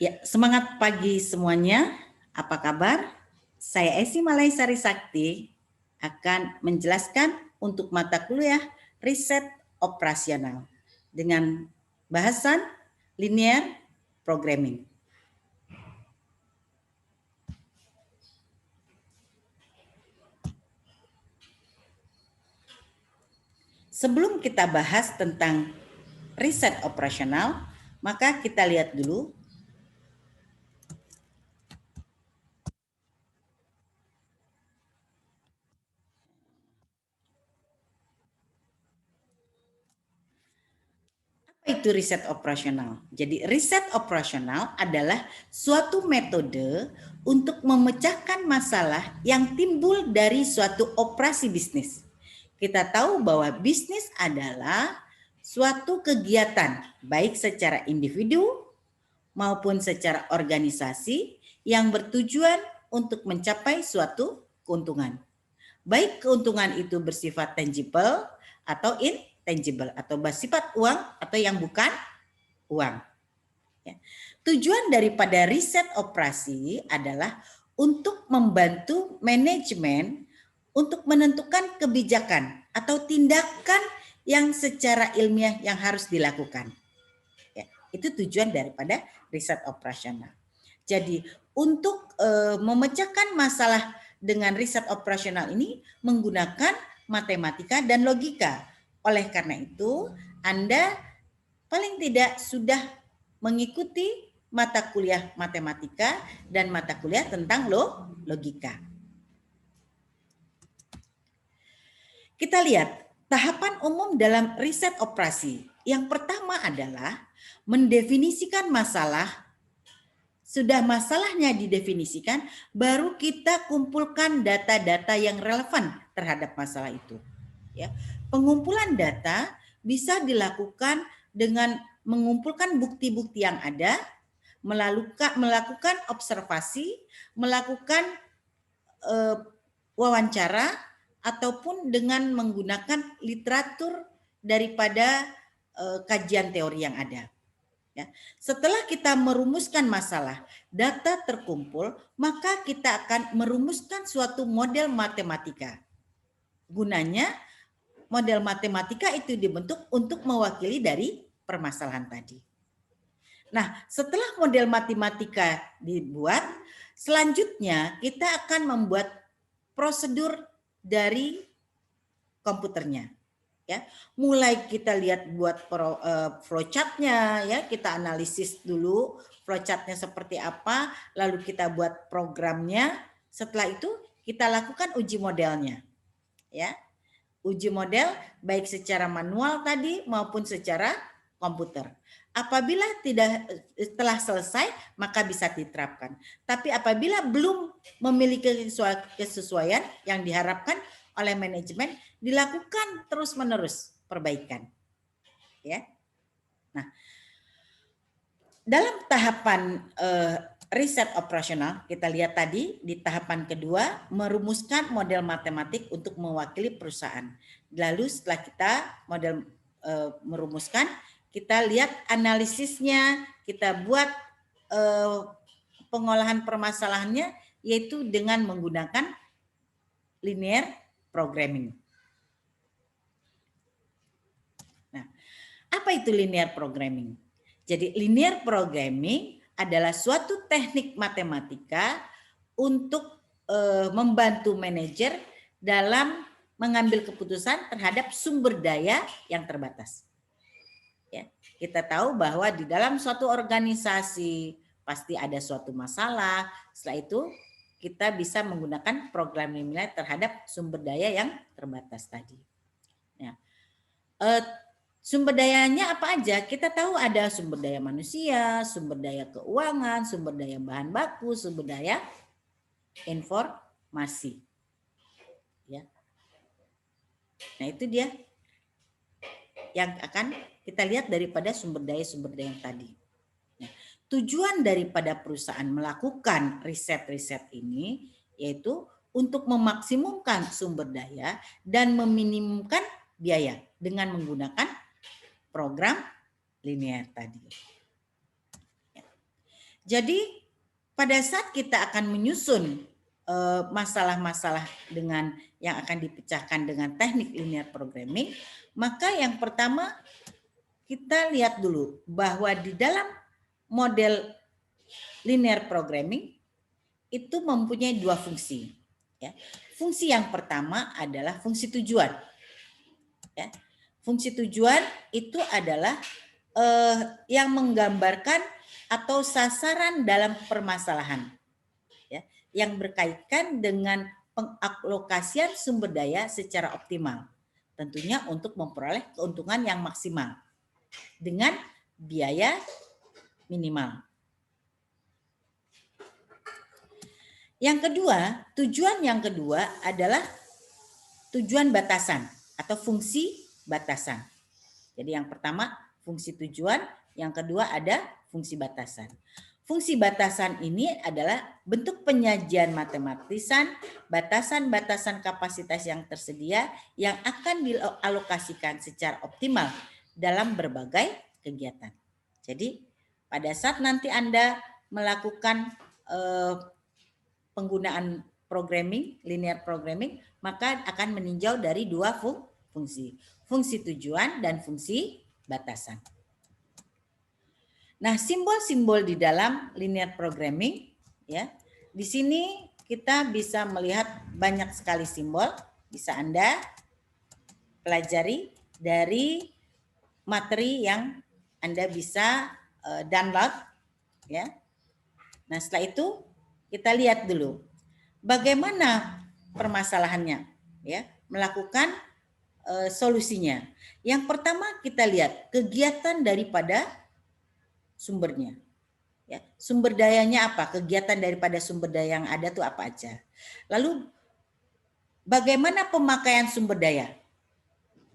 Ya, semangat pagi semuanya. Apa kabar? Saya Esi Malaisari Sakti akan menjelaskan untuk mata kuliah riset operasional dengan bahasan linear programming. Sebelum kita bahas tentang riset operasional, maka kita lihat dulu apa itu riset operasional. Jadi riset operasional adalah suatu metode untuk memecahkan masalah yang timbul dari suatu operasi bisnis. Kita tahu bahwa bisnis adalah suatu kegiatan baik secara individu maupun secara organisasi yang bertujuan untuk mencapai suatu keuntungan. Baik keuntungan itu bersifat tangible atau intangible atau bersifat uang atau yang bukan uang. Ya. Tujuan daripada riset operasi adalah untuk membantu manajemen untuk menentukan kebijakan atau tindakan yang secara ilmiah yang harus dilakukan. Ya, itu tujuan daripada riset operasional. Jadi untuk memecahkan masalah dengan riset operasional ini menggunakan matematika dan logika. Oleh karena itu, Anda paling tidak sudah mengikuti mata kuliah matematika dan mata kuliah tentang logika. Kita lihat tahapan umum dalam riset operasi. Yang pertama adalah mendefinisikan masalah. Sudah masalahnya didefinisikan, baru kita kumpulkan data-data yang relevan terhadap masalah itu. Ya, pengumpulan data bisa dilakukan dengan mengumpulkan bukti-bukti yang ada, melakukan observasi, melakukan wawancara, ataupun dengan menggunakan literatur daripada kajian teori yang ada. Ya. Setelah kita merumuskan masalah, data terkumpul, maka kita akan merumuskan suatu model matematika. Gunanya model matematika itu dibentuk untuk mewakili dari permasalahan tadi. Nah, setelah model matematika dibuat, selanjutnya kita akan membuat prosedur dari komputernya. Ya, mulai kita lihat buat flowchart-nya, ya, kita analisis dulu flowchart-nya seperti apa, lalu kita buat programnya. Setelah itu kita lakukan uji modelnya, ya, uji model baik secara manual tadi maupun secara komputer. Apabila telah selesai maka bisa diterapkan. Tapi apabila belum memiliki kesesuaian yang diharapkan oleh manajemen, dilakukan terus-menerus perbaikan. Ya. Nah, dalam tahapan riset operasional, kita lihat tadi di tahapan kedua, merumuskan model matematik untuk mewakili perusahaan. Lalu setelah kita model merumuskan, kita lihat analisisnya, kita buat pengolahan permasalahannya, yaitu dengan menggunakan linear programming. Nah, apa itu linear programming? Jadi linear programming adalah suatu teknik matematika untuk membantu manajer dalam mengambil keputusan terhadap sumber daya yang terbatas. Ya, kita tahu bahwa di dalam suatu organisasi pasti ada suatu masalah. Setelah itu kita bisa menggunakan program linear terhadap sumber daya yang terbatas tadi. Ya. Sumber dayanya apa aja? Kita tahu ada sumber daya manusia, sumber daya keuangan, sumber daya bahan baku, sumber daya informasi. Ya. Nah, itu dia yang akan kita lihat daripada sumber daya yang tadi. Nah, tujuan daripada perusahaan melakukan riset-riset ini yaitu untuk memaksimumkan sumber daya dan meminimumkan biaya dengan menggunakan program linear tadi. Jadi pada saat kita akan menyusun masalah-masalah dengan yang akan dipecahkan dengan teknik linear programming, maka yang pertama kita lihat dulu bahwa di dalam model linear programming itu mempunyai dua fungsi. Ya. Fungsi yang pertama adalah fungsi tujuan. Ya. Fungsi tujuan itu adalah yang menggambarkan atau sasaran dalam permasalahan, ya, yang berkaitan dengan pengalokasian sumber daya secara optimal, tentunya untuk memperoleh keuntungan yang maksimal dengan biaya minimal. Yang kedua, tujuan yang kedua adalah tujuan batasan atau fungsi batasan. Jadi yang pertama fungsi tujuan, yang kedua ada fungsi batasan. Fungsi batasan ini adalah bentuk penyajian matematisan, batasan-batasan kapasitas yang tersedia yang akan dialokasikan secara optimal dalam berbagai kegiatan. Jadi pada saat nanti Anda melakukan penggunaan programming, linear programming, maka akan meninjau dari dua fungsi. Fungsi tujuan dan fungsi batasan. Nah, simbol-simbol di dalam linear programming, ya, di sini kita bisa melihat banyak sekali simbol. Bisa Anda pelajari dari materi yang Anda bisa download, ya. Nah, setelah itu kita lihat dulu bagaimana permasalahannya, ya, melakukan solusinya. Yang pertama kita lihat kegiatan daripada sumbernya. Ya, sumber dayanya apa? Kegiatan daripada sumber daya yang ada tuh apa aja. Lalu bagaimana pemakaian sumber daya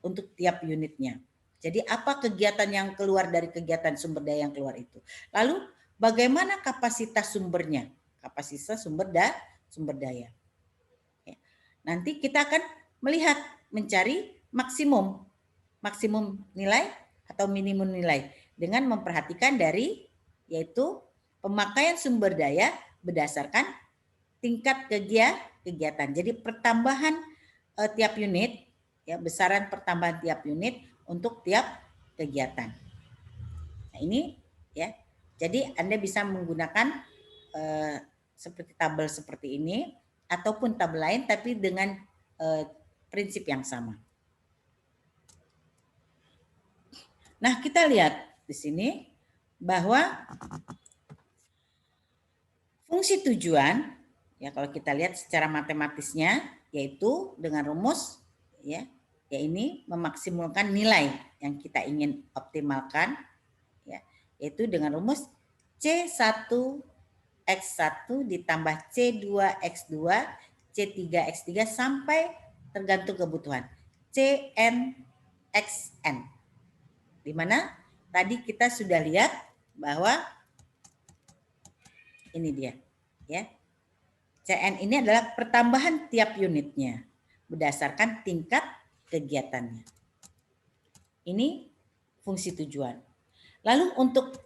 untuk tiap unitnya. Jadi apa kegiatan yang keluar dari kegiatan sumber daya yang keluar itu. Lalu bagaimana kapasitas sumbernya? Kapasitas sumber daya. Ya. Nanti kita akan melihat mencari maksimum nilai atau minimum nilai dengan memperhatikan dari yaitu pemakaian sumber daya berdasarkan tingkat kegiatan. Jadi pertambahan tiap unit, ya, besaran pertambahan tiap unit untuk tiap kegiatan. Nah, ini, ya. Jadi Anda bisa menggunakan seperti tabel seperti ini ataupun tabel lain tapi dengan prinsip yang sama. Nah, kita lihat di sini bahwa fungsi tujuan, ya, kalau kita lihat secara matematisnya, yaitu dengan rumus, ya ini memaksimalkan nilai yang kita ingin optimalkan, ya, yaitu dengan rumus C1 X1 ditambah C2 X2 C3 X3 sampai tergantung kebutuhan Cn Xn. Di mana tadi kita sudah lihat bahwa ini dia, ya. Cn ini adalah pertambahan tiap unitnya berdasarkan tingkat kegiatannya. Ini fungsi tujuan. Lalu untuk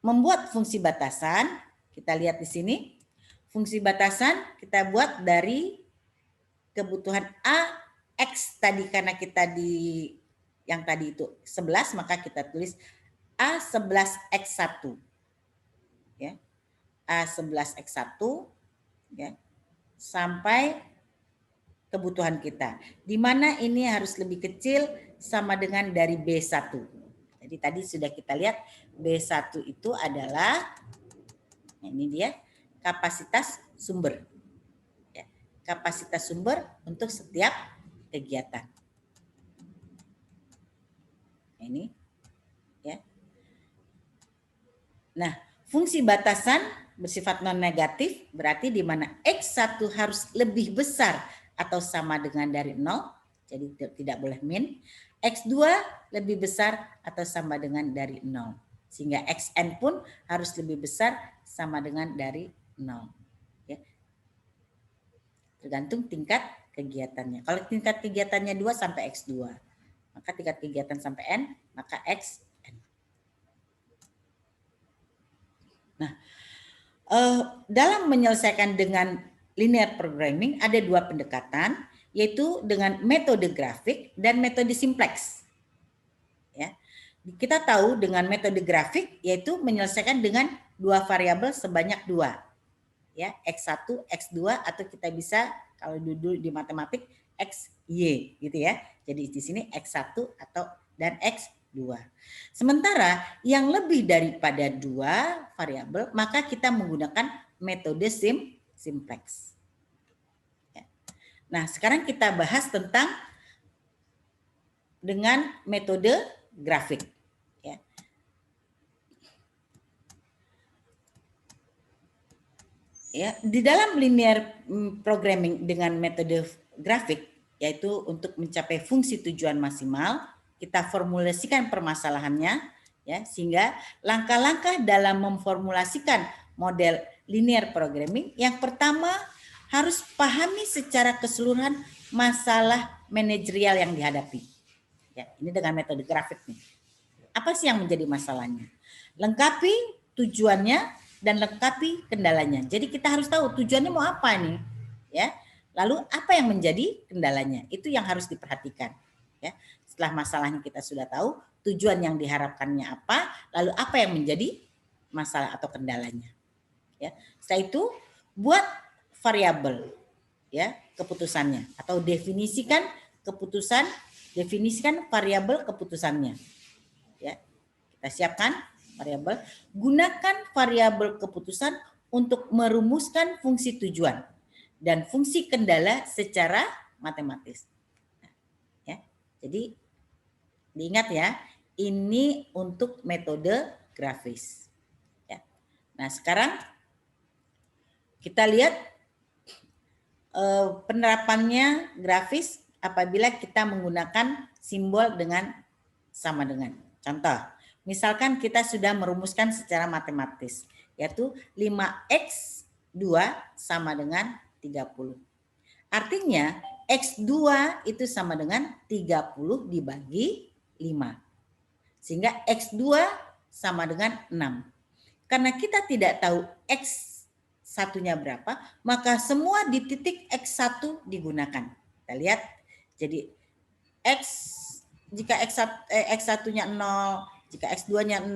membuat fungsi batasan, kita lihat di sini. Fungsi batasan kita buat dari kebutuhan A X tadi karena kita di yang tadi itu 11 maka kita tulis A11X1. Ya. A11X1, ya, sampai kebutuhan kita. Di mana ini harus lebih kecil sama dengan dari B1. Jadi tadi sudah kita lihat B1 itu adalah ini dia kapasitas sumber. Ya, kapasitas sumber untuk setiap kegiatan. Ini, ya. Nah, fungsi batasan bersifat non negatif berarti di mana X1 harus lebih besar atau sama dengan dari 0, jadi tidak boleh min. X2 lebih besar atau sama dengan dari 0. Sehingga Xn pun harus lebih besar sama dengan dari 0. Ya. Tergantung tingkat kegiatannya. Kalau tingkat kegiatannya 2 sampai X2, maka tingkat kegiatan sampai N, maka Xn. Nah, dalam menyelesaikan dengan linear programming ada dua pendekatan, yaitu dengan metode grafik dan metode simplex. Ya. Kita tahu dengan metode grafik yaitu menyelesaikan dengan dua variabel sebanyak dua. Ya, X1, X2 atau kita bisa kalau dulu di matematik XY gitu ya. Jadi di sini X1 atau dan X2. Sementara yang lebih daripada dua variabel maka kita menggunakan metode simplex. Ya. Nah, sekarang kita bahas tentang dengan metode grafik. Ya, di dalam linear programming dengan metode grafik, yaitu untuk mencapai fungsi tujuan maksimal, kita formulasikan permasalahannya, ya, sehingga langkah-langkah dalam memformulasikan model linear programming, yang pertama harus pahami secara keseluruhan masalah manajerial yang dihadapi. Ya, ini dengan metode grafik nih. Apa sih yang menjadi masalahnya? Lengkapi tujuannya dan lengkapi kendalanya. Jadi kita harus tahu tujuannya mau apa nih, ya. Lalu apa yang menjadi kendalanya? Itu yang harus diperhatikan, ya. Setelah masalahnya kita sudah tahu, tujuan yang diharapkannya apa, lalu apa yang menjadi masalah atau kendalanya. Ya. Setelah itu buat variabel, ya, keputusannya atau definisikan keputusan, definisikan variabel keputusannya. Ya. Kita siapkan variabel, gunakan variabel keputusan untuk merumuskan fungsi tujuan dan fungsi kendala secara matematis. Ya, jadi diingat ya, ini untuk metode grafis. Ya. Nah, sekarang kita lihat penerapannya grafis apabila kita menggunakan simbol dengan sama dengan. Contoh, misalkan kita sudah merumuskan secara matematis, yaitu 5x2 sama dengan 30. Artinya, x2 itu sama dengan 30 dibagi 5. Sehingga x2 sama dengan 6. Karena kita tidak tahu x satunya berapa, maka semua di titik x1 digunakan. Kita lihat, jadi jika X1-nya 0, jika X2-nya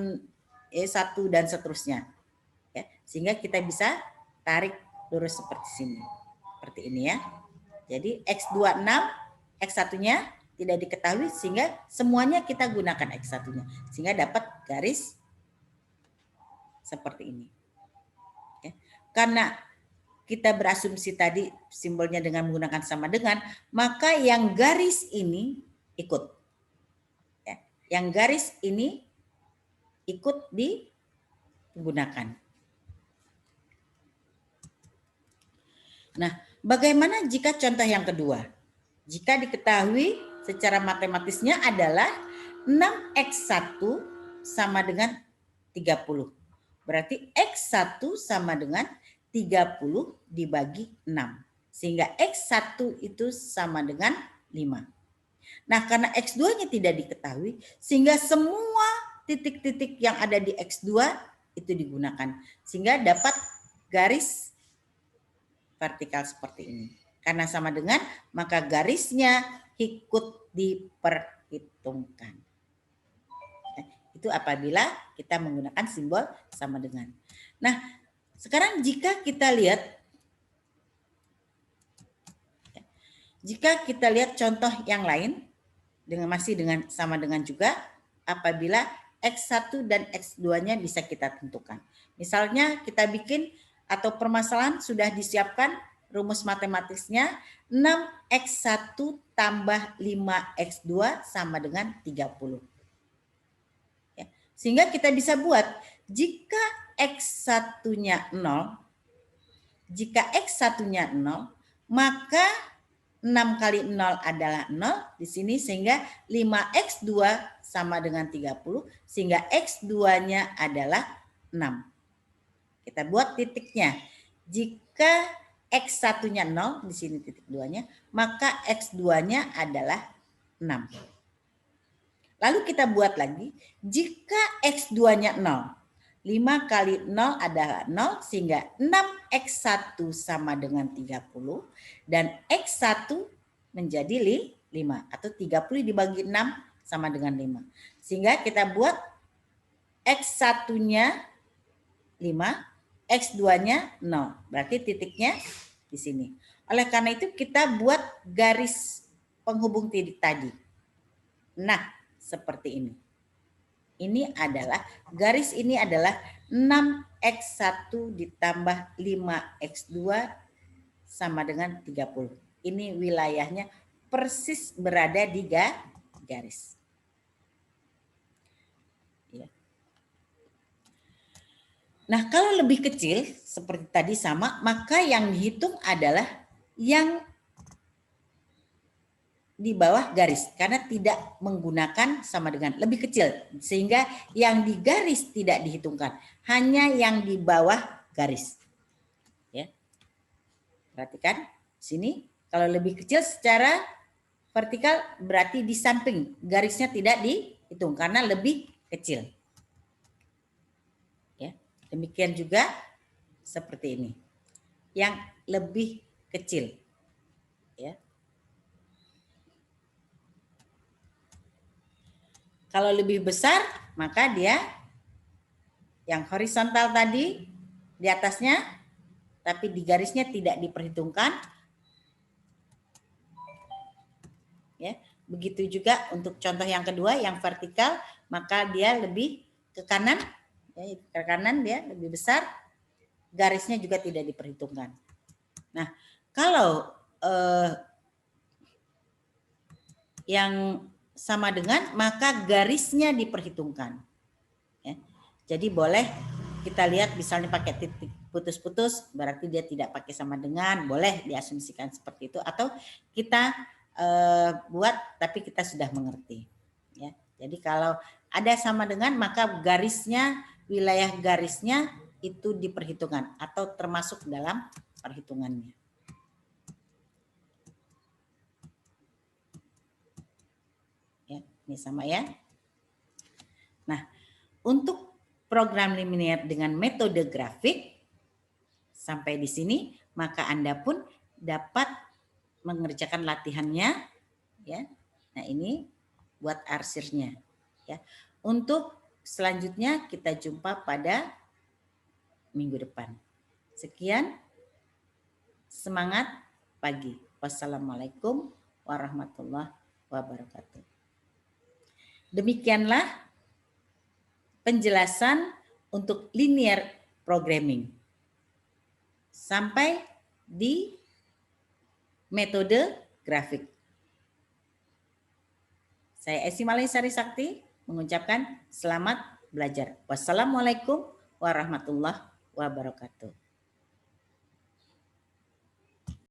1 dan seterusnya. Ya, sehingga kita bisa tarik lurus seperti sini. Seperti ini ya. Jadi X2 6, X1-nya tidak diketahui sehingga semuanya kita gunakan X1-nya. Sehingga dapat garis seperti ini. Ya. Karena kita berasumsi tadi simbolnya dengan menggunakan sama dengan, maka yang garis ini ikut. Yang garis ini ikut digunakan. Nah, bagaimana jika contoh yang kedua? Jika diketahui secara matematisnya adalah 6x1 sama dengan 30. Berarti x1 sama dengan 30 dibagi 6. Sehingga x1 itu sama dengan 5. Nah, karena X2-nya tidak diketahui, sehingga semua titik-titik yang ada di X2 itu digunakan. Sehingga dapat garis vertikal seperti ini. Karena sama dengan, maka garisnya ikut diperhitungkan. Itu apabila kita menggunakan simbol sama dengan. Nah, sekarang jika kita lihat contoh yang lain, masih dengan sama dengan juga apabila X1 dan X2-nya bisa kita tentukan. Misalnya kita bikin atau permasalahan sudah disiapkan rumus matematisnya 6x1 tambah 5x2 sama dengan 30. Ya. Sehingga kita bisa buat jika X1-nya 0, maka 6 kali 0 adalah 0 di sini sehingga 5x2 sama dengan 30 sehingga x2-nya adalah 6. Kita buat titiknya. Jika x1-nya 0 di sini titik 2-nya, maka x2-nya adalah 6. Lalu kita buat lagi, jika x2-nya 0, 5 kali 0 adalah 0, sehingga 6x1 sama dengan 30, dan x1 menjadi 5, atau 30 dibagi 6 sama dengan 5. Sehingga kita buat x1-nya 5, X2-nya 0. Berarti titiknya di sini. Oleh karena itu kita buat garis penghubung titik tadi. Nah, seperti ini. Ini adalah, garis ini adalah 6x1 ditambah 5x2 sama dengan 30. Ini wilayahnya persis berada di garis. Nah, kalau lebih kecil seperti tadi sama, maka yang dihitung adalah yang di bawah garis karena tidak menggunakan sama dengan, lebih kecil, sehingga yang di garis tidak dihitungkan, hanya yang di bawah garis. Ya. Perhatikan sini, kalau lebih kecil secara vertikal berarti di samping garisnya tidak dihitung karena lebih kecil. Demikian juga seperti ini, yang lebih kecil. Ya. Kalau lebih besar, maka dia yang horizontal tadi di atasnya, tapi di garisnya tidak diperhitungkan. Ya. Begitu juga untuk contoh yang kedua, yang vertikal, maka dia lebih ke kanan. Ya, ke kanan dia lebih besar, garisnya juga tidak diperhitungkan. Nah, kalau yang sama dengan, maka garisnya diperhitungkan. Ya. Jadi boleh kita lihat misalnya pakai titik putus-putus, berarti dia tidak pakai sama dengan, boleh diasumsikan seperti itu, atau kita buat tapi kita sudah mengerti. Ya. Jadi kalau ada sama dengan, maka garisnya, wilayah garisnya itu diperhitungkan atau termasuk dalam perhitungannya. Ya, ini sama ya. Nah, untuk program linear dengan metode grafik sampai di sini, maka Anda pun dapat mengerjakan latihannya ya. Nah, ini buat arsirnya ya. Untuk selanjutnya kita jumpa pada minggu depan. Sekian, semangat pagi. Wassalamualaikum warahmatullahi wabarakatuh. Demikianlah penjelasan untuk linear programming. Sampai di metode grafik. Saya Esi Malaisari Sakti mengucapkan selamat belajar. Wassalamualaikum warahmatullahi wabarakatuh.